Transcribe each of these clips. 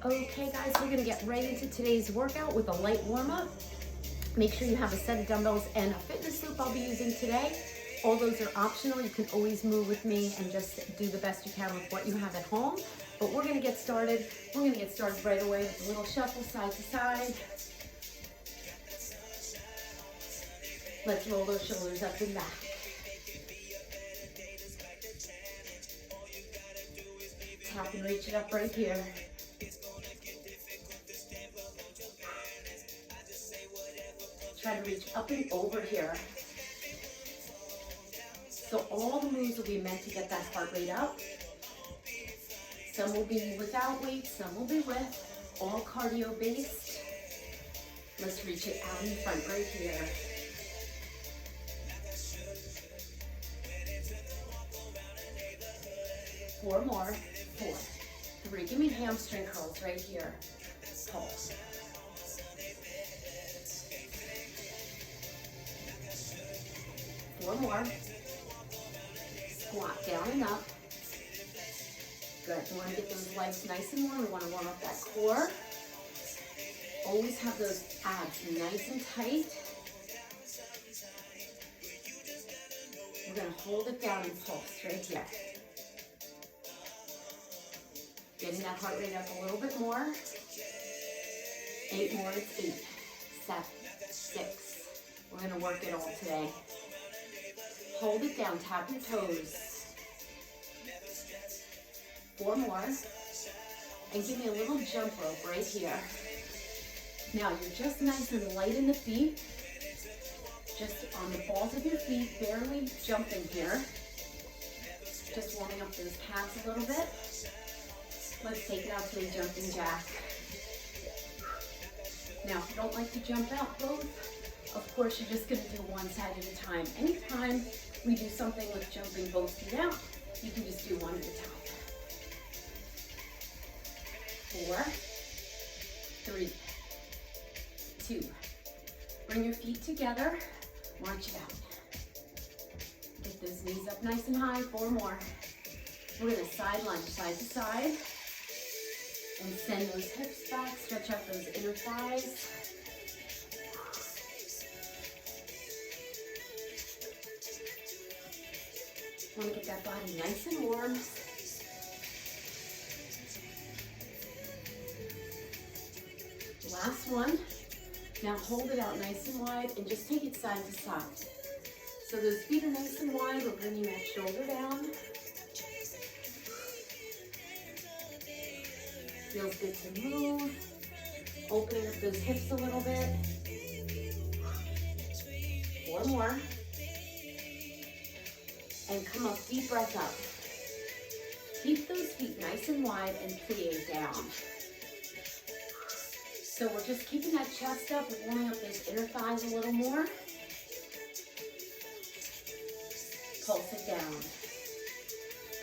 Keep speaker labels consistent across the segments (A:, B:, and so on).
A: Okay guys, we're gonna get right into today's workout with a light warm-up. Make sure you have a set of dumbbells and a fitness loop I'll be using today. All those are optional. You can always move with me and just do the best you can with what you have at home. But we're gonna get started. We're gonna get started right away with a little shuffle side to side. Let's roll those shoulders up and back. Tap and reach it up right here. Try to reach up and over here. So all the moves will be meant to get that heart rate up. Some will be without weight, some will be with, all cardio based. Let's reach it out in front right here. Four more, 4, 3, give me hamstring curls right here. Pulse. 4 more. Squat down and up. Good. We want to get those legs nice and warm. We want to warm up that core. Always have those abs nice and tight. We're going to hold it down and pulse right here. Getting that heart rate up a little bit more. 8 more. It's 8, 7, 6. We're going to work it all today. Hold it down, tap your toes. 4 more. And give me a little jump rope right here. Now you're just nice and light in the feet. Just on the balls of your feet, barely jumping here. Just warming up those calves a little bit. Let's take it out to a jumping jack. Now, if you don't like to jump out both, of course, you're just going to do one side at a time. Anytime we do something with jumping both feet out, you can just do one at a time. 4, 3, 2. Bring your feet together. March it out. Get those knees up nice and high. 4 more. We're going to side lunge, side to side. And send those hips back. Stretch out those inner thighs. Want to get that body nice and warm. Last one. Now hold it out nice and wide and just take it side to side. So those feet are nice and wide. We're bringing that shoulder down. Feels good to move. Opening up those hips a little bit. 4 more. And come up, deep breath up. Keep those feet nice and wide and plie down. So we're just keeping that chest up, warming up those inner thighs a little more. Pulse it down.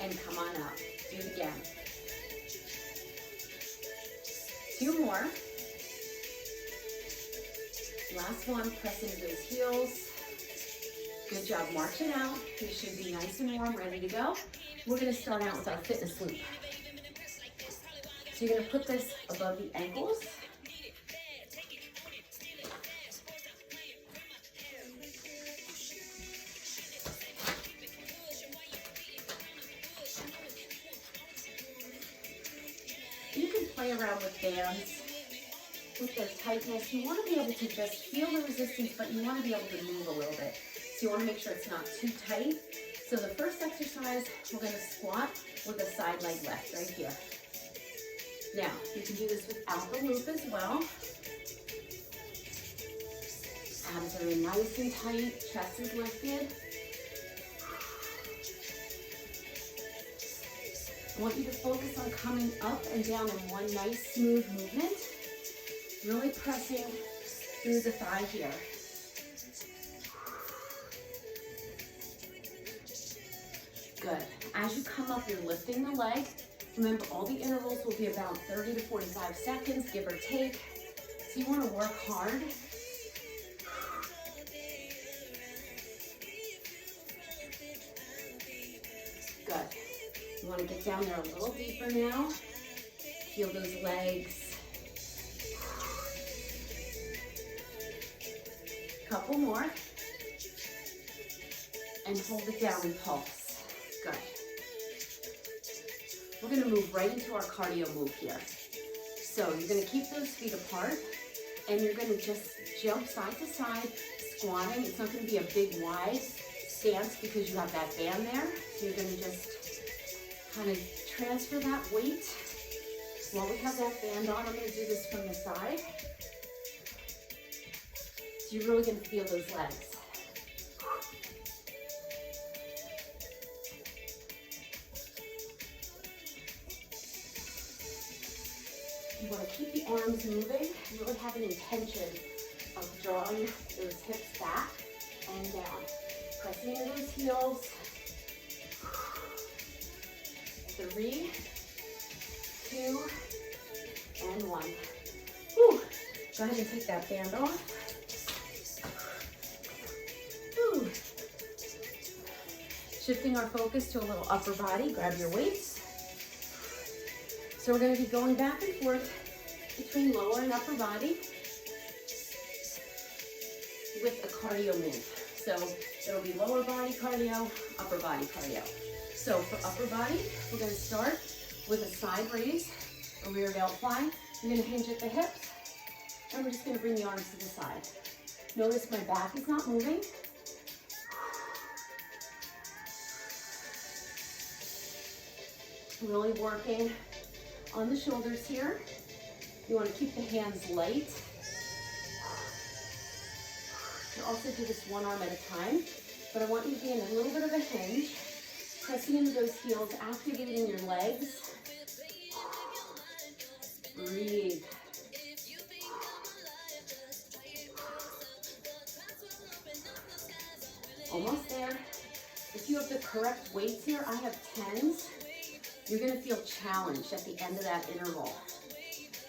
A: And come on up. Do it again. 2 more. Last one, press into those heels. Good job, march it out. You should be nice and warm, ready to go. We're gonna start out with our fitness loop. So you're gonna put this above the ankles. You can play around with bands, with their tightness. You want to be able to just feel the resistance, but you want to be able to move a little bit. So you want to make sure it's not too tight. So the first exercise, we're going to squat with a side leg left right here. Now, you can do this without the loop as well. Abs are nice and tight, chest is lifted. I want you to focus on coming up and down in one nice smooth movement. Really pressing through the thigh here. Good. As you come up, you're lifting the leg. Remember, all the intervals will be about 30 to 45 seconds, give or take. So you want to work hard. Good. You want to get down there a little deeper now. Feel those legs. Couple more. And hold it down and pulse. Good. We're gonna move right into our cardio move here. So you're gonna keep those feet apart and you're gonna just jump side to side, squatting. It's not gonna be a big wide stance because you have that band there. So you're gonna just kind of transfer that weight. While we have that band on, I'm gonna do this from the side. So you're really gonna feel those legs. You want to keep the arms moving, really have an intention of drawing those hips back and down. Pressing into those heels. 3, 2, and 1. Whew. Go ahead and take that band off. Whew. Shifting our focus to a little upper body, grab your weights. So we're going to be going back and forth between lower and upper body with a cardio move. So it'll be lower body cardio, upper body cardio. So for upper body, we're going to start with a side raise, a rear delt fly. You're going to hinge at the hips, and we're just going to bring the arms to the side. Notice my back is not moving. Really working on the shoulders here. You want to keep the hands light. You also do this one arm at a time, but I want you to be in a little bit of a hinge, pressing into those heels, activating your legs. Breathe. Almost there. If you have the correct weights here, I have 10s. You're going to feel challenged at the end of that interval.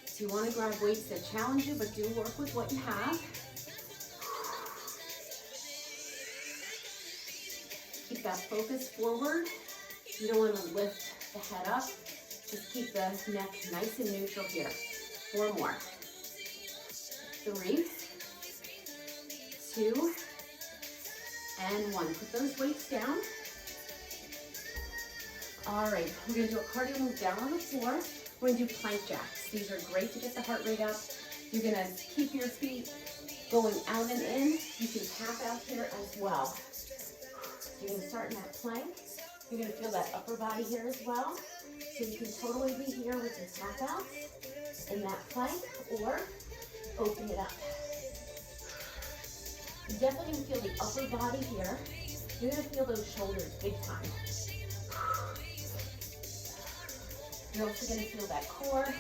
A: So you want to grab weights that challenge you, but do work with what you have. Keep that focus forward. You don't want to lift the head up. Just keep the neck nice and neutral here. 4 more. 3, 2, and 1. Put those weights down. All right, we're gonna do a cardio move down on the floor. We're gonna do plank jacks. These are great to get the heart rate up. You're gonna keep your feet going out and in. You can tap out here as well. So you're gonna start in that plank. You're gonna feel that upper body here as well. So you can totally be here with your tap out in that plank or open it up. You're definitely gonna feel the upper body here. You're gonna feel those shoulders big time. You're also going to feel that core.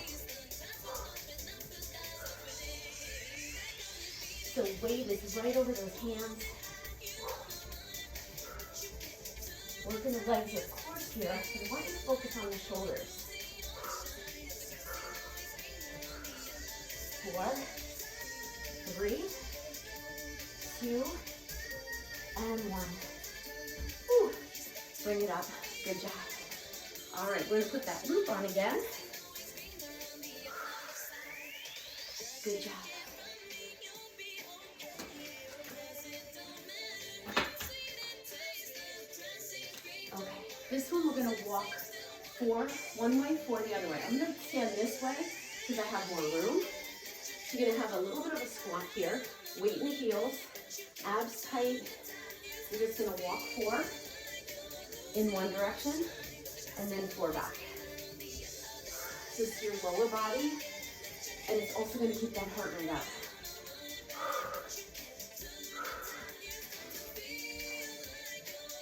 A: So weight is right over those hands. Working the legs of course here. I want you to focus on the shoulders. 4, 3, 2, and 1. Whew. Bring it up. Good job. All right, we're gonna put that loop on again. Good job. Okay, this one we're gonna walk 4 one way, 4 the other way. I'm gonna stand this way because I have more room. So you're gonna have a little bit of a squat here, weight in the heels, abs tight. You're just gonna walk 4 in one direction, and then 4 back. So it's your lower body, and it's also going to keep that heart rate up.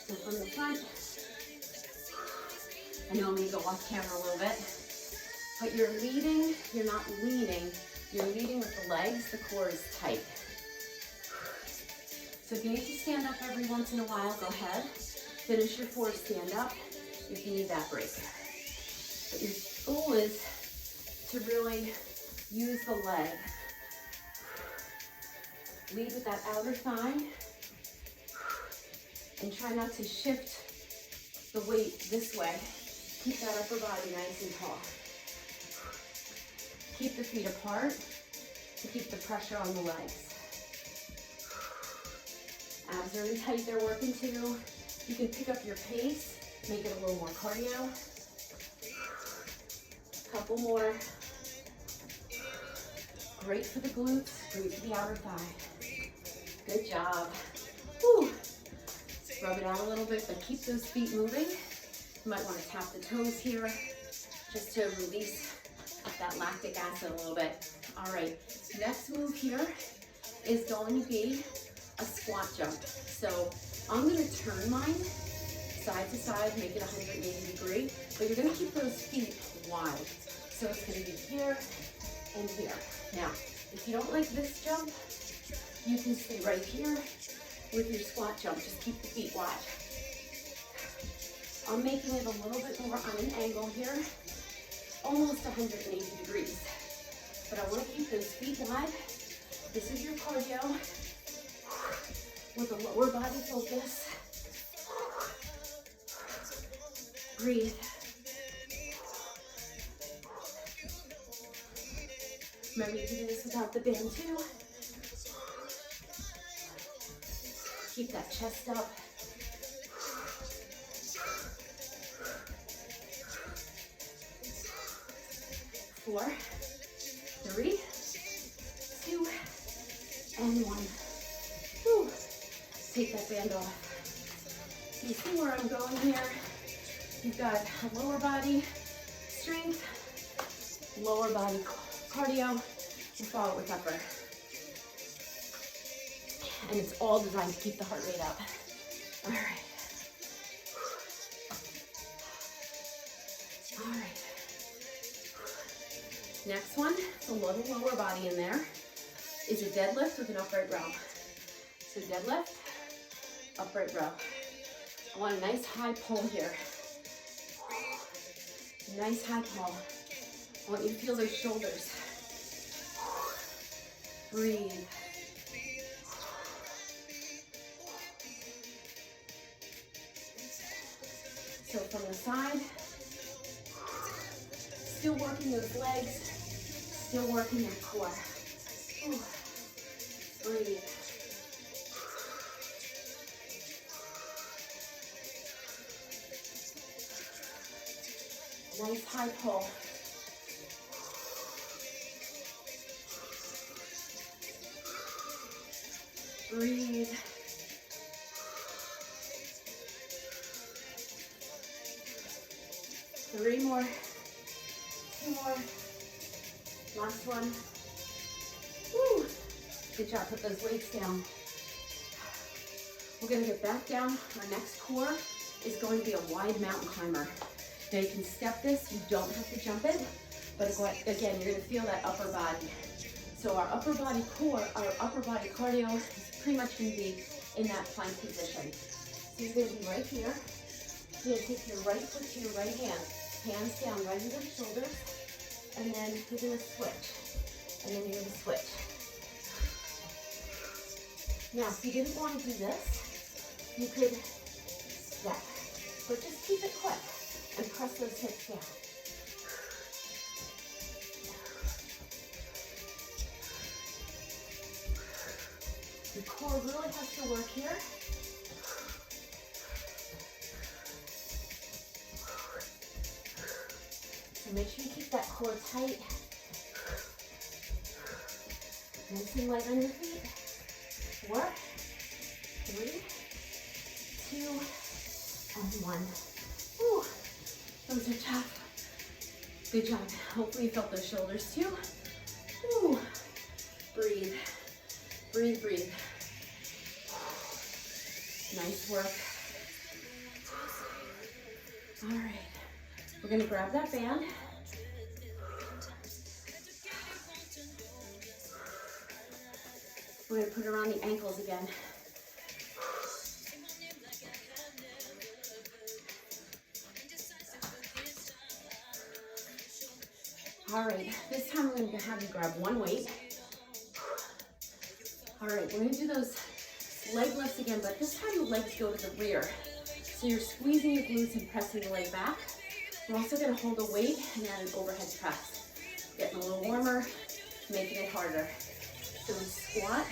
A: So from the front, I know I'm going to go off camera a little bit, but you're leading, you're not leaning, you're leading with the legs, the core is tight. So if you need to stand up every once in a while, go ahead. Finish your 4 stand up if you need that break. But your goal is to really use the leg. Lead with that outer thigh and try not to shift the weight this way. Keep that upper body nice and tall. Keep the feet apart to keep the pressure on the legs. Abs are really tight, they're working too. You can pick up your pace, make it a little more cardio. Couple more. Great for the glutes, great for the outer thigh. Good job. Whew. Rub it out a little bit, but keep those feet moving. You might want to tap the toes here just to release that lactic acid a little bit. All right, next move here is going to be a squat jump. So I'm going to turn mine side to side, make it 180 degree, but you're going to keep those feet wide. So it's going to be here and here. Now, if you don't like this jump, you can stay right here with your squat jump. Just keep the feet wide. I'm making it a little bit more on an angle here, almost 180 degrees. But I want to keep those feet wide. This is your cardio with a lower body focus. Breathe. Remember, you can do this without the band too. Keep that chest up. Four, three, two, and one. Whew. Take that band off. You see where I'm going here? You've got lower body strength, lower body cardio, and follow it with upper. And it's all designed to keep the heart rate up. All right. All right. Next one, a little lower body in there, is a deadlift with an upright row. So deadlift, upright row. I want a nice high pull here. Nice high pull. I want you to feel those shoulders. Breathe. So from the side, still working those legs, still working that core. Ooh. Breathe. Nice high pull. Breathe. Three more. Two more. Last one. Woo. Good job. Put those weights down. We're going to get back down. Our next core is going to be a wide mountain climber. Now you can step this. You don't have to jump it. But again, you're going to feel that upper body. So our upper body core, our upper body cardio is pretty much going to be in that plank position. So you're going to be right here. You're going to take your right foot to your right hand. Hands down right under the shoulders. And then you're going to switch. And then you're going to switch. Now, if you didn't want to do this, you could step. But just keep it quick and press those hips down. Your core really has to work here. So make sure you keep that core tight. Nice and light on your feet. 4, 3, 2, and 1. Whew. Those are tough. Good job. Hopefully you felt those shoulders too. Whew. Breathe. Breathe, breathe. Nice work. All right. We're going to grab that band. We're going to put it around the ankles again. All right, this time I'm going to have you grab one weight. All right, we're going to do those leg lifts again, but this time the legs go to the rear. So you're squeezing the glutes and pressing the leg back. We're also going to hold a weight and then an overhead press. Getting a little warmer, making it harder. So squat,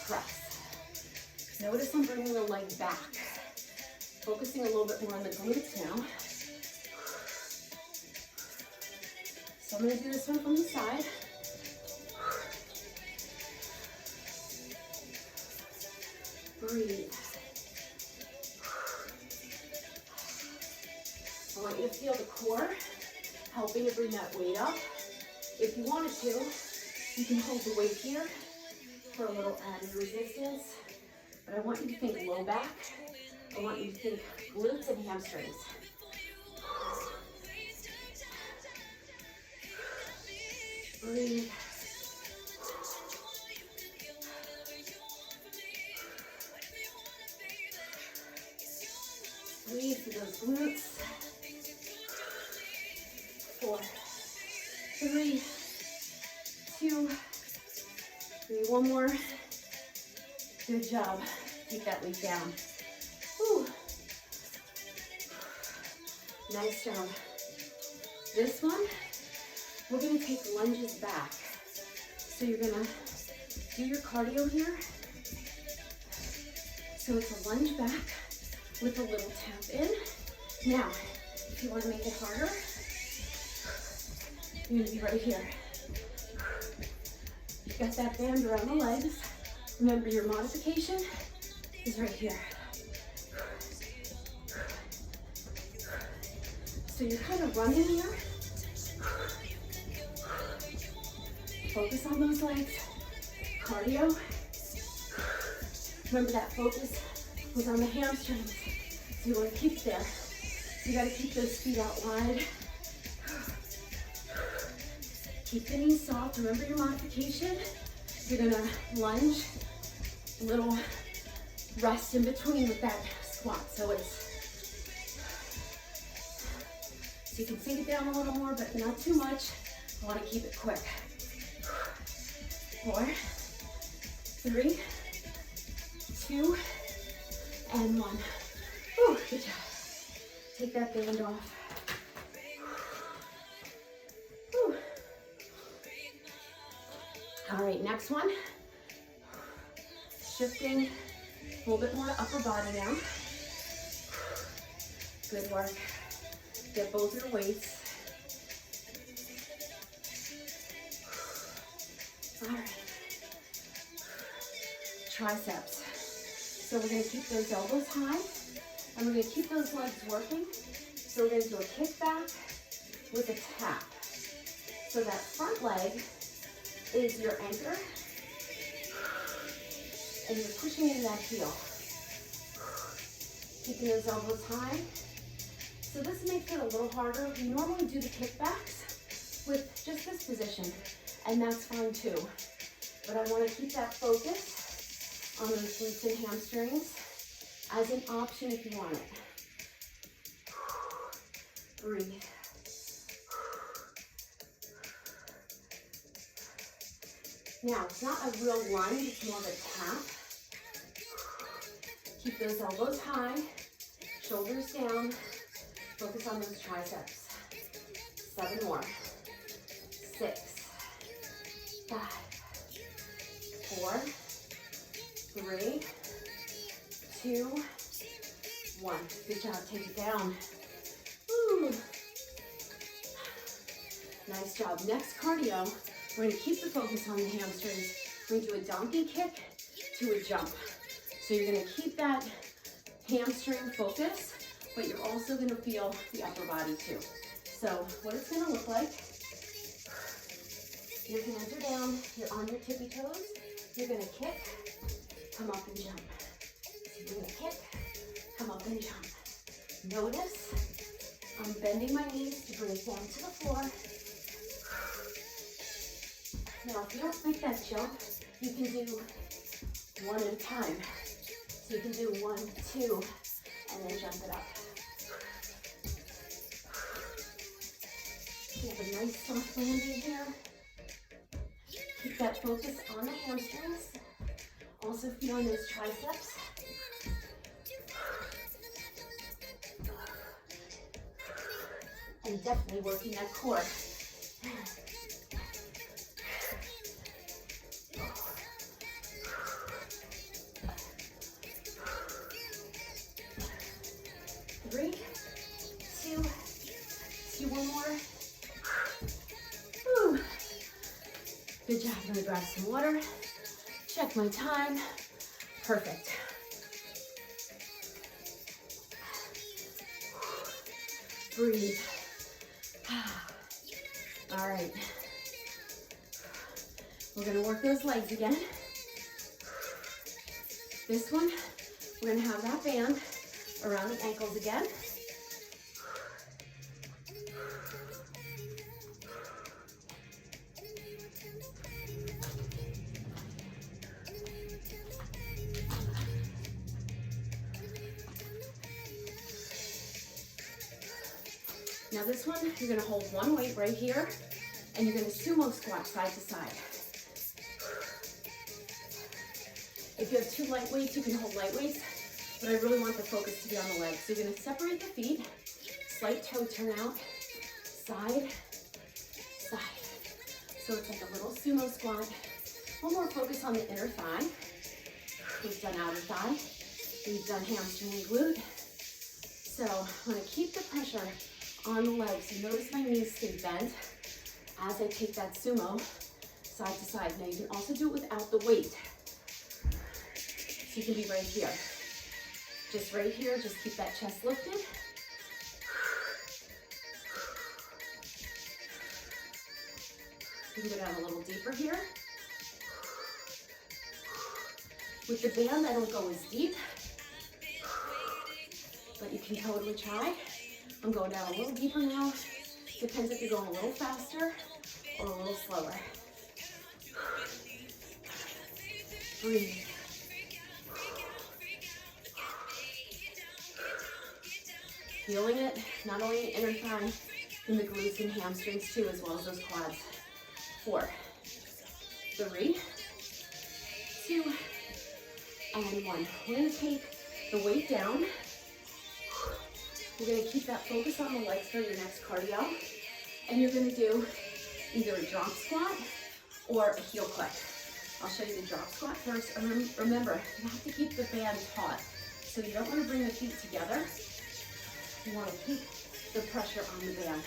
A: press. Notice I'm bringing the leg back. Focusing a little bit more on the glutes now. So I'm going to do this one from the side. Breathe. I want you to feel the core helping to bring that weight up. If you wanted to, you can hold the weight here for a little added resistance. But I want you to think low back. I want you to think glutes and hamstrings. Breathe. Breathe through those glutes. 4, 3, 2, 3. One more. Good job. Take that weight down. Whew. Nice job. This one, we're going to take lunges back. So you're going to do your cardio here. So it's a lunge back with a little tap in. Now, if you want to make it harder, you're going to be right here. You've got that band around the legs. Remember, your modification is right here. So you're kind of running here. Focus on those legs. Cardio. Remember that focus was on the hamstrings. So you want to keep it there. So you got to keep those feet out wide. Keep the knees soft. Remember your modification. You're going to lunge. A little rest in between with that squat. So you can sink it down a little more, but not too much. I want to keep it quick. 4, 3, 2, and 1. Whew, good job. Take that band off. Whew. All right, next one. Shifting a little bit more to upper body now. Good work. Get both your weights. All right. Triceps. So we're going to keep those elbows high, and we're going to keep those legs working. So we're going to do a kick back with a tap. So that front leg is your anchor, and you're pushing in that heel. Keeping those elbows high. So this makes it a little harder. We normally do the kickbacks with just this position, and that's fine too. But I want to keep that focus on those glutes and hamstrings as an option if you want it. Breathe. Now, it's not a real lunge, it's more of a tap. Keep those elbows high, shoulders down. Focus on those triceps. 7 more. 6, 5, 4, 3, 2, 1. Good job. Take it down. Woo. Nice job. Next cardio, we're going to keep the focus on the hamstrings. We're going to do a donkey kick to a jump. So you're going to keep that hamstring focus, but you're also going to feel the upper body too. So what it's going to look like, your hands are down, you're on your tippy toes, you're going to kick, come up and jump. So you're going to kick, come up and jump. Notice I'm bending my knees to bring it down to the floor. Now if you don't make that jump, you can do one at a time. So you can do 1, 2, and then jump it up. You have a nice soft landing here. Keep that focus on the hamstrings. Also feeling those triceps. And definitely working that core. Three, two, let's do one more. Whew. Good job. I'm gonna grab some water. Check my time. Perfect. Breathe. All right. We're gonna work those legs again. This one, we're gonna have that band around the ankles again. Now this one, you're gonna hold one weight right here, and you're gonna sumo squat side to side. If you have two light weights, you can hold light weights, but I really want the focus to be on the legs. So you're gonna separate the feet, slight toe turn out, side, side. So it's like a little sumo squat. One more focus on the inner thigh. We've done outer thigh. We've done hamstring and glute. So I'm gonna keep the pressure on the legs. So notice my knees stay bent as I take that sumo side to side. Now you can also do it without the weight. So you can be right here. Just right here, just keep that chest lifted. You can go down a little deeper here. With the band, I don't go as deep, but you can totally try. I'm going down a little deeper now. Depends if you're going a little faster or a little slower. Breathe. Feeling it, not only in the inner thigh, in the glutes and hamstrings too, as well as those quads. 4, 3, 2, and 1. We're gonna take the weight down. You're gonna keep that focus on the legs for your next cardio. And you're gonna do either a drop squat or a heel click. I'll show you the drop squat first. And remember, you have to keep the band taut. So you don't wanna bring the feet together. You wanna keep the pressure on the band.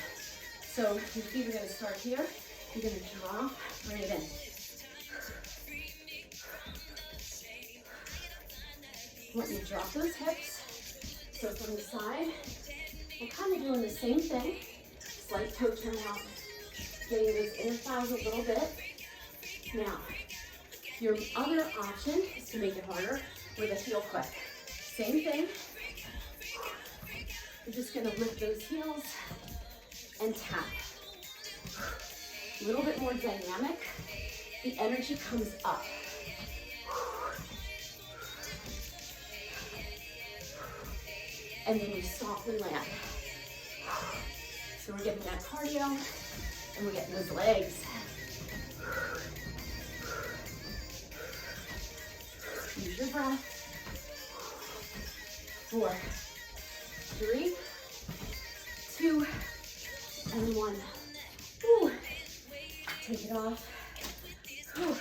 A: So your feet are gonna start here. You're gonna drop, bring it in. I want you to drop those hips. So from the side, we're kind of doing the same thing. Slight toe turn out, getting those inner thighs a little bit. Now, your other option is to make it harder with a heel click. Same thing. You're just gonna lift those heels and tap. A little bit more dynamic. The energy comes up. And then you softly land. So we're getting that cardio, and we're getting those legs. Use your breath. 4, 3, 2, and 1. Woo. Take it off. Whew.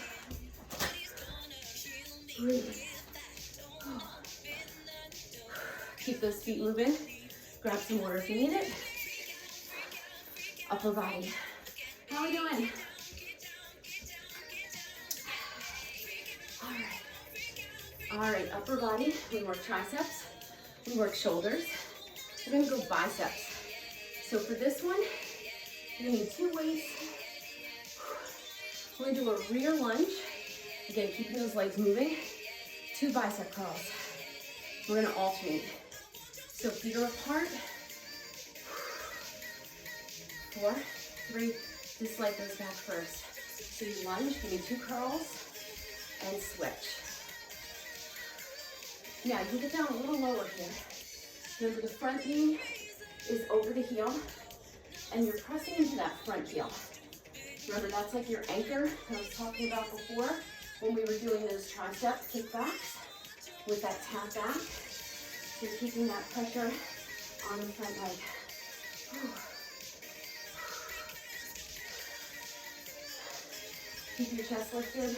A: Breathe. Keep those feet moving. Grab some water if you need it. Upper body. How are we doing? All right, upper body. We work triceps. We work shoulders. We're gonna go biceps. So for this one, you're gonna need 2 weights. We're gonna do a rear lunge. Again, keeping those legs moving. 2 bicep curls. We're gonna alternate. So feet are apart. 4, 3, this leg goes back first. So you lunge, give me 2 curls, and switch. Now you can get down a little lower here. Remember the front knee is over the heel, and you're pressing into that front heel. Remember that's like your anchor that I was talking about before when we were doing those tricep kickbacks with that tap back. So you're keeping that pressure on the front leg. Keep your chest lifted.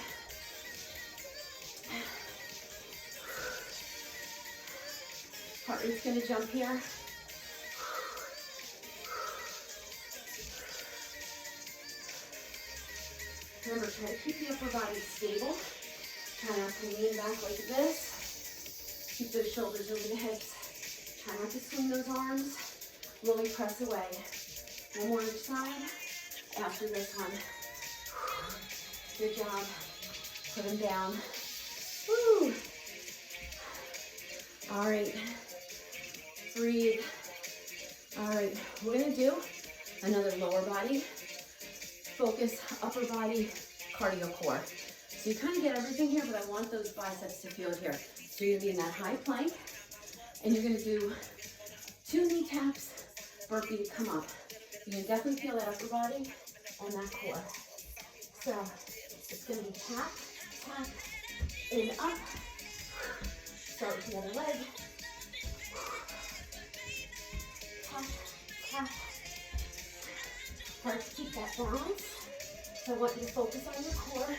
A: Heart rate's gonna jump here. Remember, try to keep the upper body stable. Try not to lean back like this. Keep those shoulders over the hips. Try not to swing those arms. Really press away. One more each side. After this one. Good job. Put them down. Woo! All right. Breathe. All right, we're gonna do another lower body focus, upper body cardio core. So you kind of get everything here, but I want those biceps to feel here. So you're gonna be in that high plank, and you're gonna do 2 knee taps, burpee to come up. You can definitely feel that upper body and that core. So it's gonna be tap, tap, in, up. Start with the other leg. Tap, tap. Hard to keep that balance. So I want you to focus on your core.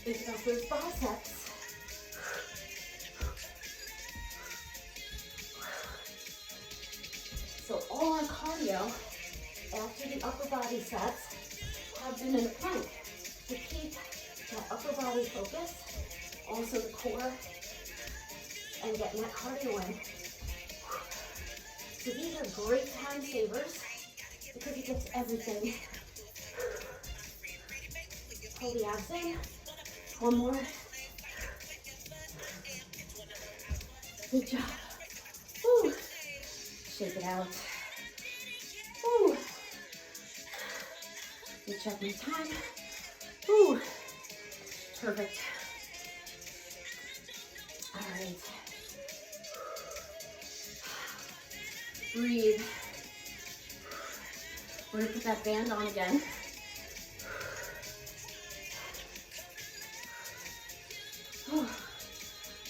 A: Think about those biceps. So all our cardio after the upper body sets have been in a plank to keep that upper body focus, also the core, and getting that cardio in. So these are great time savers because it gets everything. Pull the abs in. One more. Good job. Woo. Shake it out. Woo. You check my time. Woo. Perfect. All right. Breathe. We're gonna put that band on again.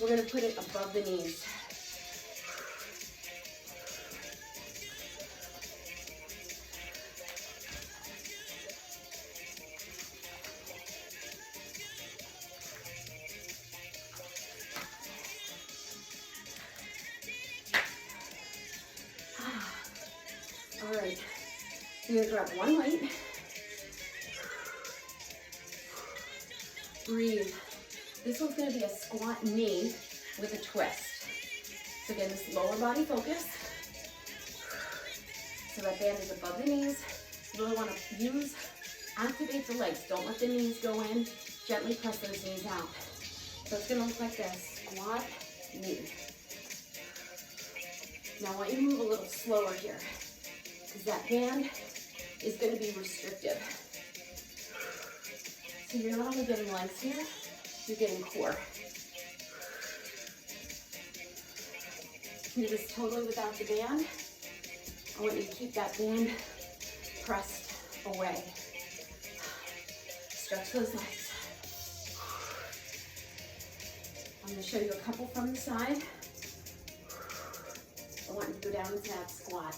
A: We're gonna put it above the knees. All right, you're gonna grab one weight. Breathe. This one's gonna be a squat knee with a twist. So again, this lower body focus. So that band is above the knees. You really wanna activate the legs. Don't let the knees go in. Gently press those knees out. So it's gonna look like this, squat, knee. Now I want you to move a little slower here, because that band is gonna be restrictive. So you're not only getting legs here, you're getting core. Do this totally without the band. I want you to keep that band pressed away. Stretch those legs. I'm going to show you a couple from the side. I want you to go down into that squat.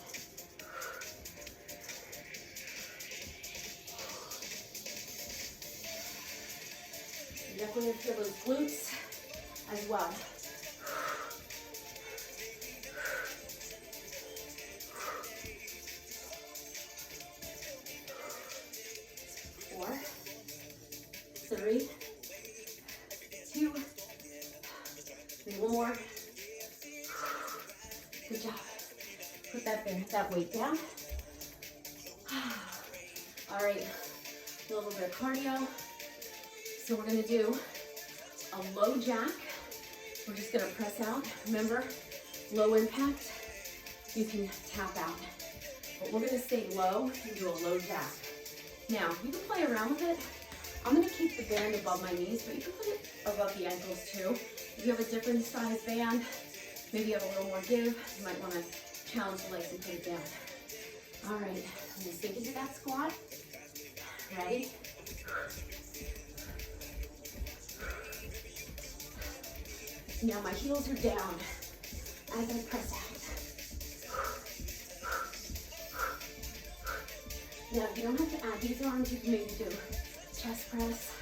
A: You're definitely going to feel those glutes as well. 4, 3, 2, maybe one more. Good job. Put that weight down. All right, a little bit of cardio. So we're gonna do a low jack. We're just gonna press out. Remember, low impact, you can tap out. But we're gonna stay low and do a low jack. Now, you can play around with it. I'm gonna keep the band above my knees, but you can put it above the ankles too. If you have a different size band, maybe you have a little more give, you might wanna challenge the legs and put it down. All right, I'm gonna sink into that squat. Ready? Now my heels are down as I press out. Now, you don't have to add these arms. You can maybe do chest press.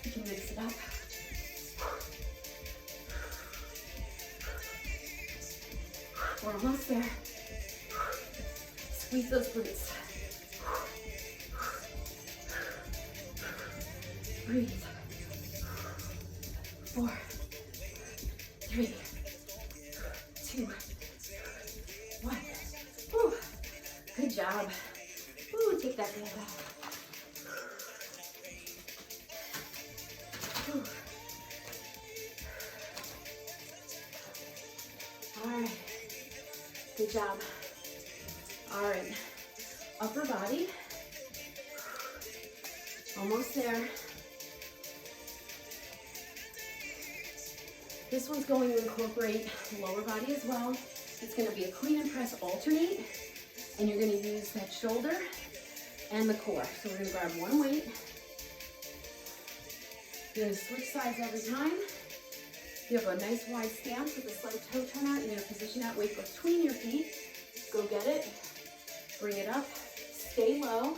A: You can mix it up. We're almost there. Squeeze those glutes. Breathe. 4, 3, 2, 1. Woo. Good job. Woo, take that band off. Woo. All right. Good job. All right. Upper body. Almost there. This one's going to incorporate lower body as well. It's going to be a clean and press alternate, and you're going to use that shoulder and the core. So we're going to grab one weight. You're going to switch sides every time. You have a nice wide stance with a slight toe turn out. You're going to position that weight between your feet. Go get it. Bring it up. Stay low.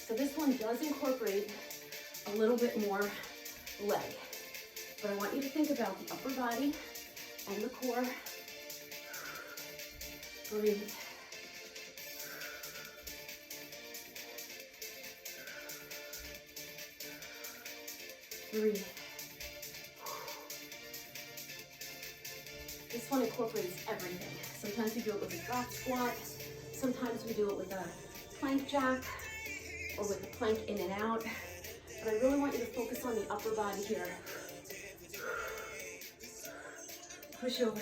A: So this one does incorporate a little bit more leg. But I want you to think about the upper body and the core. Breathe. Breathe. This one incorporates everything. Sometimes we do it with a drop squat. Sometimes we do it with a plank jack or with a plank in and out. But I really want you to focus on the upper body here. Push over.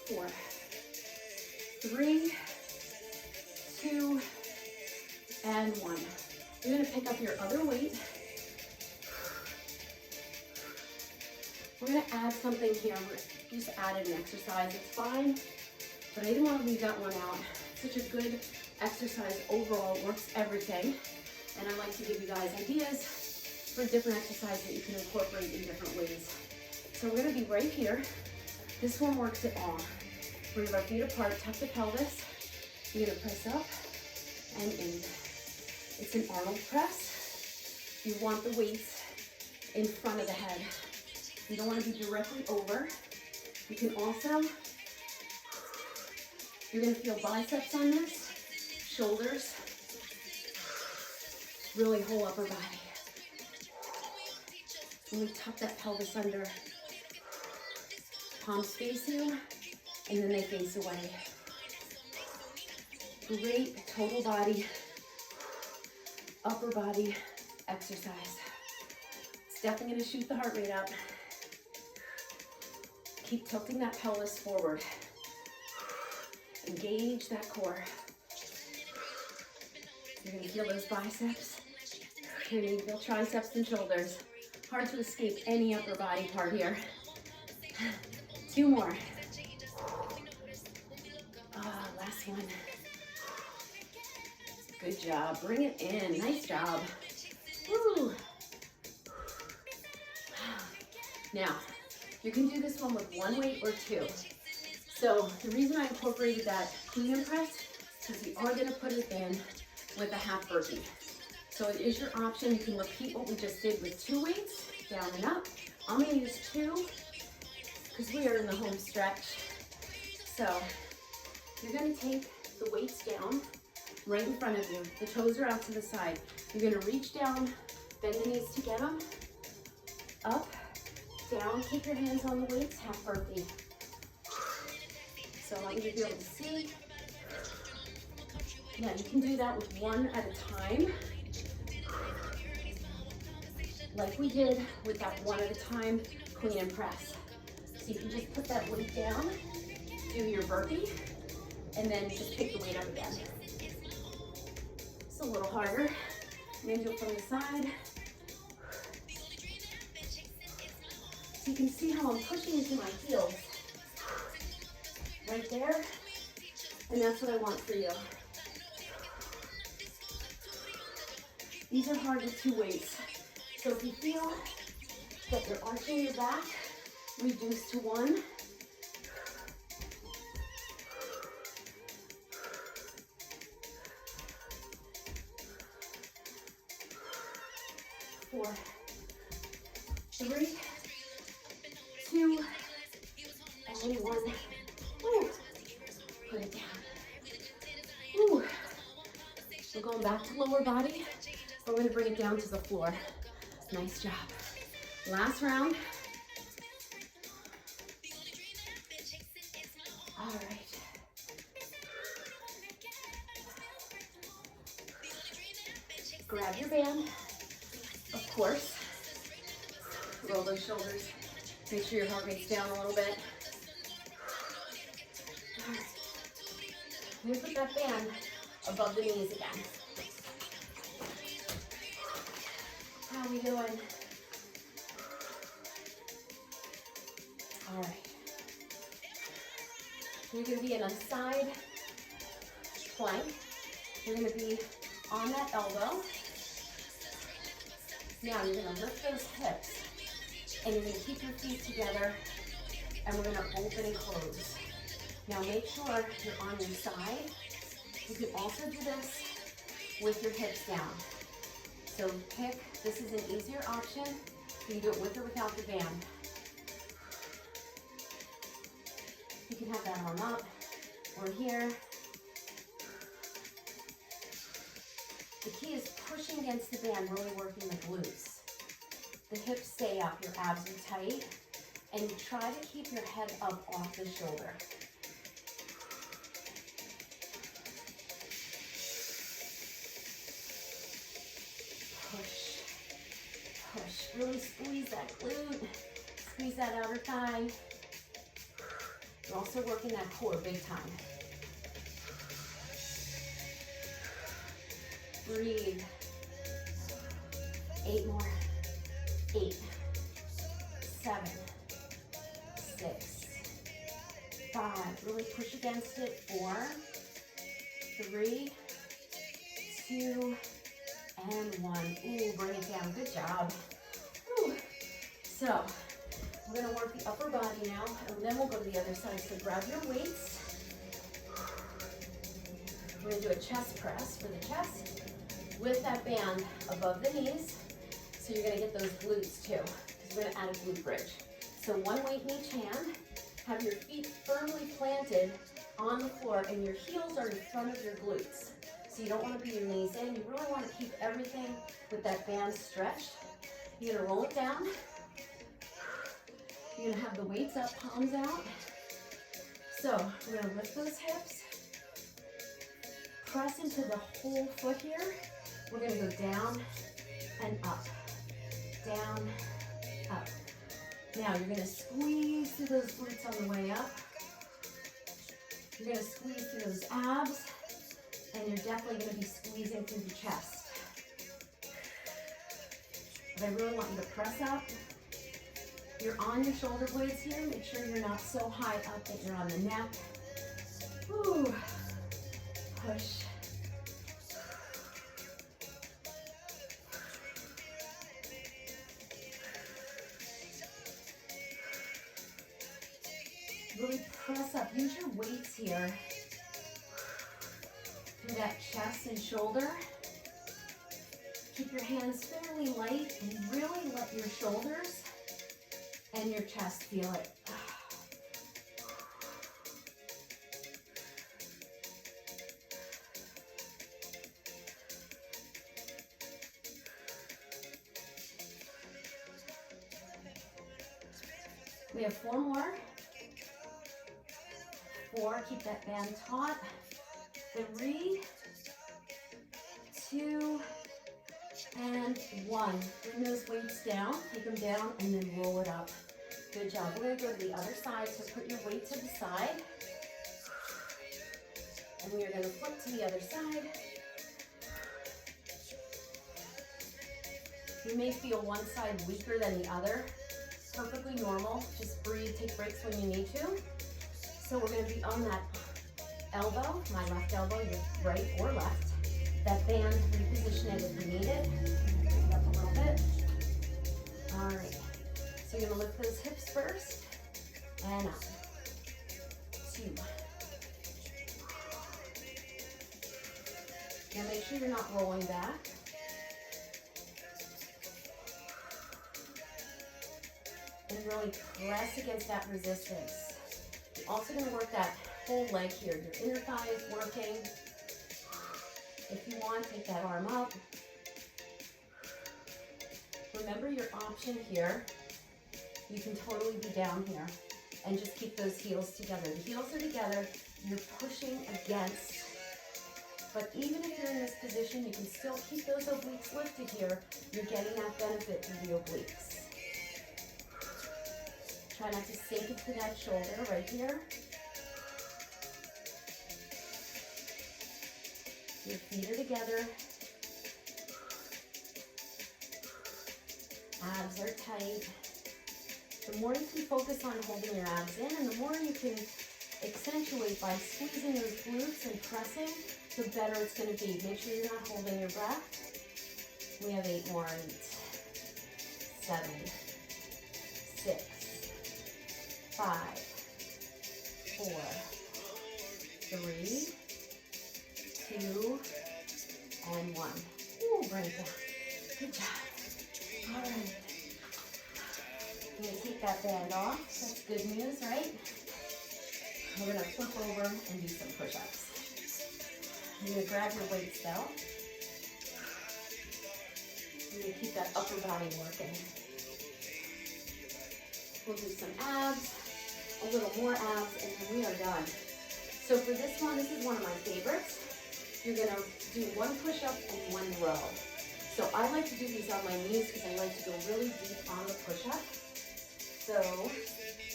A: 4, 3, 2, and 1. You're going to pick up your other weight. We're going to add something here. We just added an exercise. It's fine, but I didn't want to leave that one out. Such a good exercise overall. It works everything. And I like to give you guys ideas for different exercises that you can incorporate in different ways. So we're going to be right here. This one works it all. Bring our feet apart, tuck the pelvis. You're going to press up and in. It's an Arnold press. You want the weights in front of the head. You don't want to be directly over. You can also, you're going to feel biceps on this, shoulders, really whole upper body. And we tuck that pelvis under. Palms face you, and then they face away. Great total body, upper body exercise. It's definitely going to shoot the heart rate up. Keep tilting that pelvis forward. Engage that core. You're going to feel those biceps. You're going to feel triceps and shoulders. Hard to escape any upper body part here. 2 more. Last one. Good job. Bring it in. Nice job. Woo. Now, you can do this one with 1 weight or 2. So the reason I incorporated that clean and press is because we are going to put it in with a half burpee. So it is your option. You can repeat what we just did with 2 weights, down and up. I'm going to use 2 because we are in the home stretch. So you're going to take the weights down right in front of you. The toes are out to the side. You're going to reach down, bend the knees to get them. Up, down, keep your hands on the weights, half burpee. So I want you to be able to see. Now you can do that with 1 at a time, like we did with that 1 at a time clean and press. So you can just put that weight down, do your burpee, and then just pick the weight up again. It's a little harder. I'm going to do it from the side. So you can see how I'm pushing into my heels. Right there. And that's what I want for you. These are hard with 2 weights. So if you feel that you're arching your back, reduce to 1. 4, 3, 2, and 1. Ooh. Put it down. Ooh. We're going back to lower body. We're going to bring it down to the floor. Nice job. Last round. All right. Grab your band, of course. Roll those shoulders. Make sure your heart rate's down a little bit. All right. I'm going to put that band above the knees again. How are we doing? All right. You're going to be in a side plank. You're going to be on that elbow. Now you're going to lift those hips and you're going to keep your feet together and we're going to open and close. Now make sure you're on your side. You can also do this with your hips down. So pick, this is an easier option. You can do it with or without the band. You can have that arm up or here. The key is pushing against the band, really working the glutes. The hips stay up, your abs are tight, and you try to keep your head up off the shoulder. Push, push, really squeeze that glute, squeeze that outer thigh. You're also working that core big time. Breathe. 8 more. 8, 7, 6, 5. Really push against it. 4, 3, 2, and 1. Ooh, bring it down. Good job. Ooh. So, we're going to work the upper body now, and then we'll go to the other side. So grab your weights. We're going to do a chest press for the chest with that band above the knees. So you're going to get those glutes too, because we're going to add a glute bridge. So 1 weight in each hand. Have your feet firmly planted on the floor, and your heels are in front of your glutes. So you don't want to be your knees in. You really want to keep everything with that band stretched. You're going to roll it down. You're going to have the weights up, palms out. So we're going to lift those hips. Press into the whole foot here. We're going to go down and up. Down, up. Now you're going to squeeze through those glutes on the way up. You're going to squeeze through those abs. And you're definitely going to be squeezing through the chest. But I really want you to press up. You're on your shoulder blades here. Make sure you're not so high up that you're on the neck. Woo. Push. Really press up. Use your weights here through that chest and shoulder. Keep your hands fairly light and really let your shoulders and your chest feel it. We have 4 more. 4, keep that band taut. 3, 2, and 1. Bring those weights down, take them down, and then roll it up. Good job. We're going to go to the other side, so put your weight to the side. And we are going to flip to the other side. You may feel one side weaker than the other. Perfectly normal. Just breathe, take breaks when you need to. So we're going to be on that elbow, my left elbow, your right or left. that band, reposition it if you need it. Pick it up a little bit. All right. So you're gonna lift those hips first and up. 2. Now make sure you're not rolling back. And really press against that resistance. You're also going to work that whole leg here. Your inner thigh is working. If you want, take that arm up. Remember your option here. You can totally be down here and just keep those heels together. The heels are together. You're pushing against. But even if you're in this position, you can still keep those obliques lifted here. You're getting that benefit through the obliques. Try not to sink into that shoulder right here. Your feet are together. Abs are tight. The more you can focus on holding your abs in, and the more you can accentuate by squeezing those glutes and pressing, the better it's going to be. Make sure you're not holding your breath. We have 8 more. 8, 7, 6, 5, 4, 3, 2, and 1. Ooh, bring it down. Good job. All right. I'm going to take that band off. That's good news, right? We're going to flip over and do some push-ups. You're going to grab your weights though. You're going to keep that upper body working. We'll do some abs, a little more abs, and then we are done. So for this one, this is one of my favorites. You're going to do 1 push-up and 1 row. So I like to do these on my knees because I like to go really deep on the push-up. So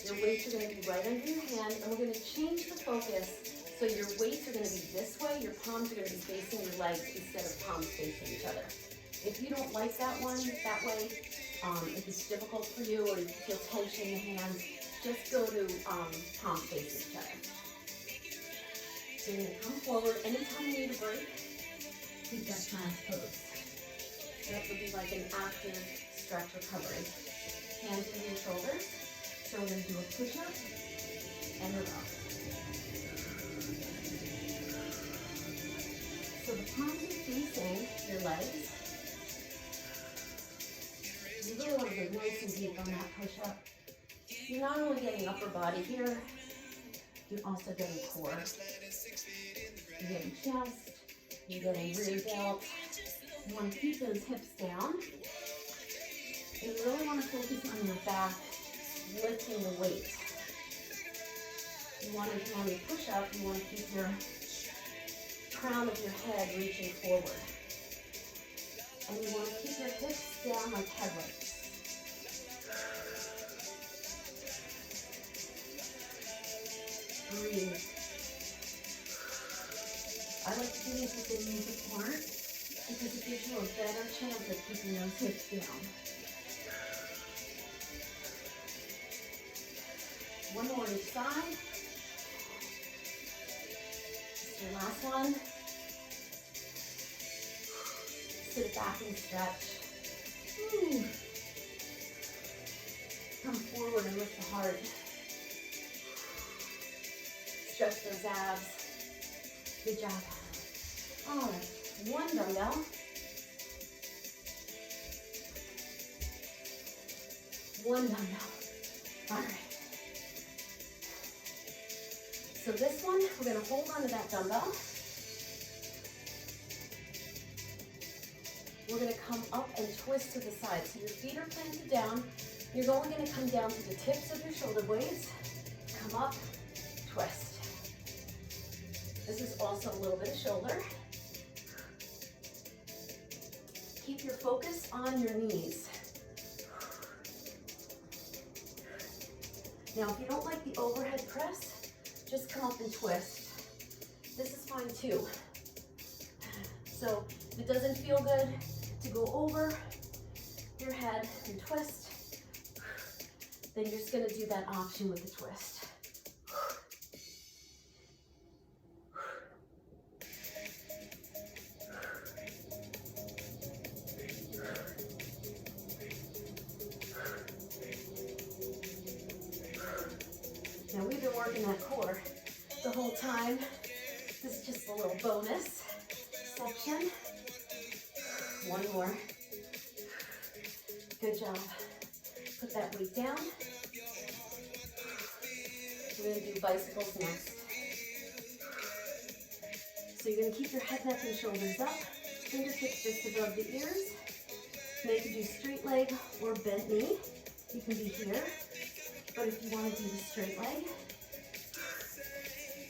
A: your weights are going to be right under your hand, and we're going to change the focus. So your weights are going to be this way, your palms are going to be facing your legs instead of palms facing each other. If you don't like that one, that way, if it's difficult for you or you feel tension in the hands, just go to palms facing each other. So you're going to come forward. Anytime you need a break, keep that child's pose. That would be like an active stretch recovery. Hands into your shoulders. So we're going to do a push-up and a row. So the palms are facing your legs. You really want to get nice and deep on that push-up. You're not only getting upper body here, you're also getting core. You're getting chest, you're getting rear delt. You want to keep those hips down. And you really want to focus on your back, lifting the weight. You want to, when you push up, you want to keep your crown of your head reaching forward. And you want to keep your hips down like headlights. Breathe. I like to do these with the knees apart because it gives you a better chance of keeping those hips down. One more each side. This is your last one. Sit it back and stretch. Ooh. Come forward and lift the heart. Stretch those abs. Good job. All right, 1 dumbbell. One dumbbell. All right. So this one, we're going to hold on to that dumbbell. We're going to come up and twist to the side. So your feet are planted down. You're only going to come down to the tips of your shoulder blades. Come up, twist. This is also a little bit of shoulder. Keep your focus on your knees. Now, if you don't like the overhead press, just come up and twist. This is fine too. So if it doesn't feel good to go over your head and twist, then you're just going to do that option with the twist. working that core the whole time. This is just a little bonus section. One more. Good job. Put that weight down. We're going to do bicycles next. So you're going to keep your head, neck, and shoulders up. Fingertips just above the ears. Now you can do straight leg or bent knee. You can be here. But if you want to do the straight leg,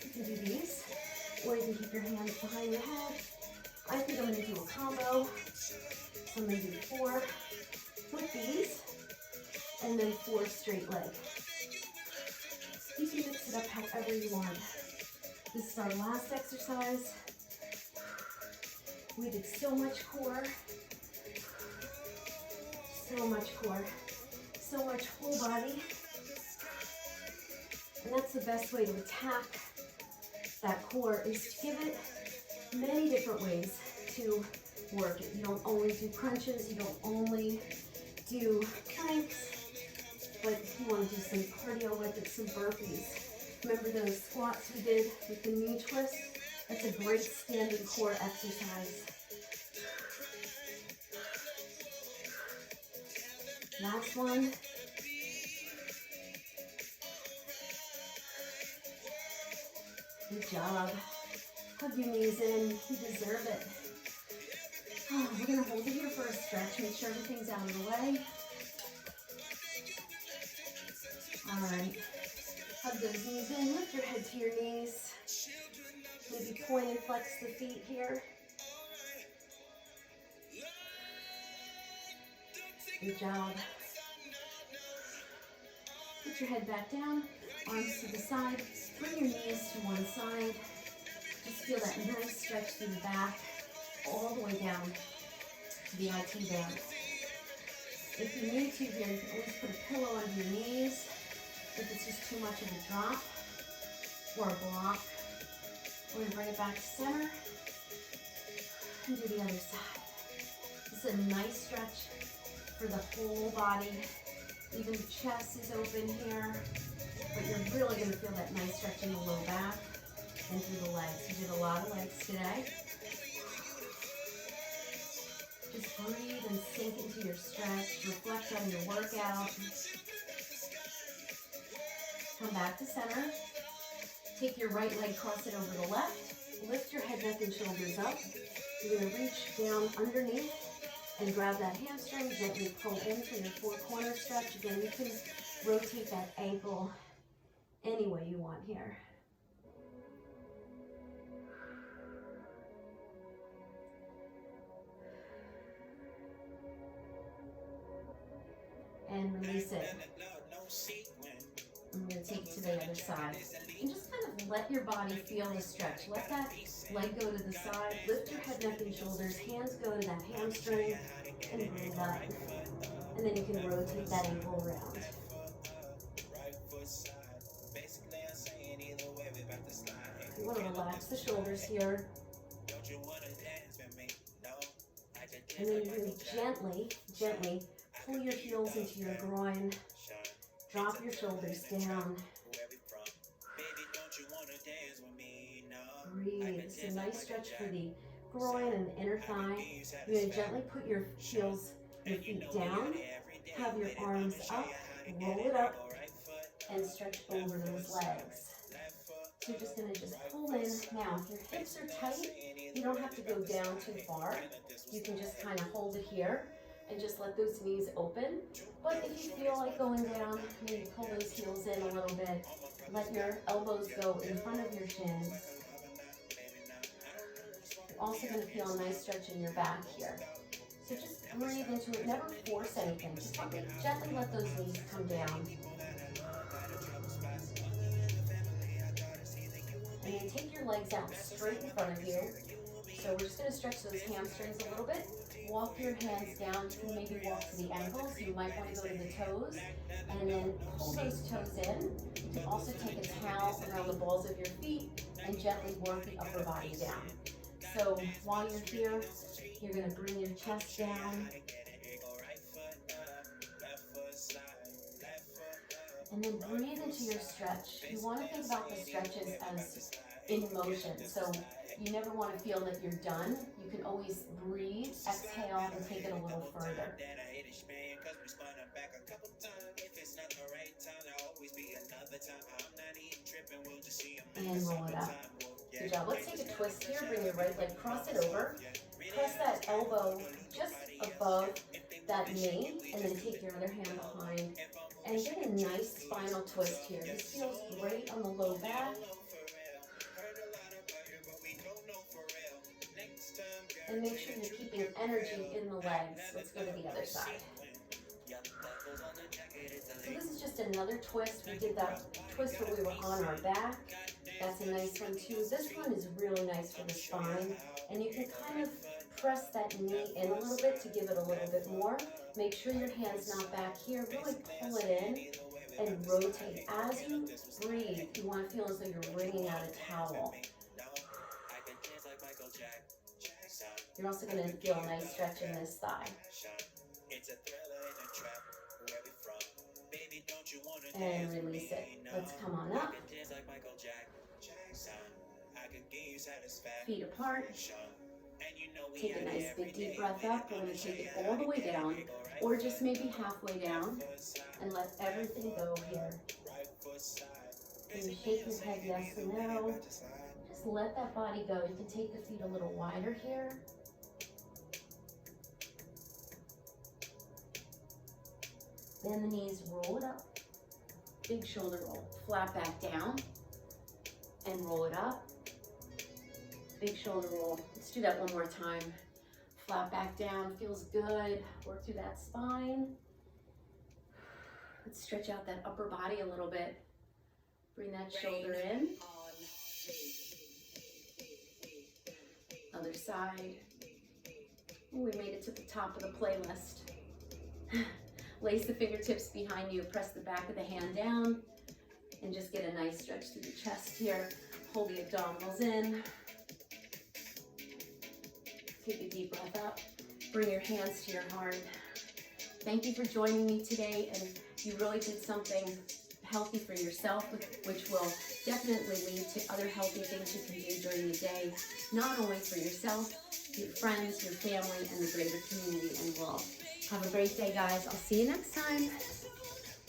A: you can do these. Or you can keep your hands behind your head. I think I'm going to do a combo. So I'm going to do 4 with these. And then 4 straight leg. You can mix it up however you want. This is our last exercise. We did so much core. So much core. So much whole body. And that's the best way to attack that core, is to give it many different ways to work it. You don't only do crunches, you don't only do planks, but you want to do some cardio with it, some burpees. Remember those squats we did with the knee twist? That's a great standing core exercise. Last one. Good job. Hug your knees in. You deserve it. Oh, we're going to hold it here for a stretch. Make sure everything's out of the way. All right. Hug those knees in. Lift your head to your knees. Maybe point and flex the feet here. Good job. Put your head back down. Arms to the side. Bring your knees to one side. Just feel that nice stretch through the back, all the way down to the IT band. If you need to here, you can always put a pillow under your knees if it's just too much of a drop or a block. We're going to bring it back to center and do the other side. This is a nice stretch for the whole body. Even the chest is open here. But you're really going to feel that nice stretch in the low back and through the legs. You did a lot of legs today. Just breathe and sink into your stretch. Reflect on your workout. Come back to center. Take your right leg, cross it over the left. Lift your head, neck, and shoulders up. You're going to reach down underneath and grab that hamstring. Gently pull in for your 4-corner stretch. Again, you can rotate that ankle any way you want here. And release it. I'm going to take it to the other side. And just kind of let your body feel the stretch. Let that leg go to the side. Lift your head, neck, and shoulders. Hands go to that hamstring and breathe up. And then you can rotate that ankle around. You want to relax the shoulders here. And then you're going to gently pull your heels into your groin. Drop your shoulders down. Breathe. It's a nice stretch for the groin and the inner thigh. You're going to gently put your heels, your feet down. Have your arms up. Roll it up. And stretch over those legs. So you're just going to pull in. Now, if your hips are tight, you don't have to go down too far. You can just kind of hold it here and just let those knees open. But if you feel like going down, maybe pull those heels in a little bit. Let your elbows go in front of your shins. You're also going to feel a nice stretch in your back here. So just breathe into it. Never force anything. Just gently let those knees come down. And then take your legs out straight in front of you. So we're just going to stretch those hamstrings a little bit. Walk your hands down. You can maybe walk to the ankles. You might want to go to the toes. And then pull those toes in. You can also take a towel around the balls of your feet and gently work the upper body down. So while you're here, you're going to bring your chest down. And then breathe into your stretch. You want to think about the stretches as in motion. So you never want to feel that you're done. You can always breathe, exhale, and take it a little further. And roll it up. Good job. Let's take a twist here. Bring your right leg, cross it over. Press that elbow just above that knee, and then take your other hand behind. And get a nice spinal twist here. This feels great on the low back. And make sure you're keeping energy in the legs. Let's go to the other side. So this is just another twist. We did that twist when we were on our back. That's a nice one too. This one is really nice for the spine. And you can kind of press that knee in a little bit to give it a little bit more. Make sure your hand's not back here. Really pull it in and rotate. As you breathe, you want to feel as though you're wringing out a towel. You're also going to feel a nice stretch in this thigh. And release it. Let's come on up. Feet apart. Take a nice big deep breath up. We're going to take it all the way down, or just maybe halfway down, and let everything go here. And you shake your head yes and no. Just let that body go. You can take the feet a little wider here. Bend the knees, roll it up. Big shoulder roll. Flat back down and roll it up. Big shoulder roll. Let's do that one more time. Flat back down, feels good. Work through that spine. Let's stretch out that upper body a little bit. Bring that shoulder in. Other side. Ooh, we made it to the top of the playlist. Lace the fingertips behind you. Press the back of the hand down. And just get a nice stretch through the chest here. Hold the abdominals in. Take a deep breath up. Bring your hands to your heart. Thank you for joining me today, and you really did something healthy for yourself, which will definitely lead to other healthy things you can do during the day, not only for yourself, your friends, your family, and the greater community and world. Have a great day, guys. I'll see you next time.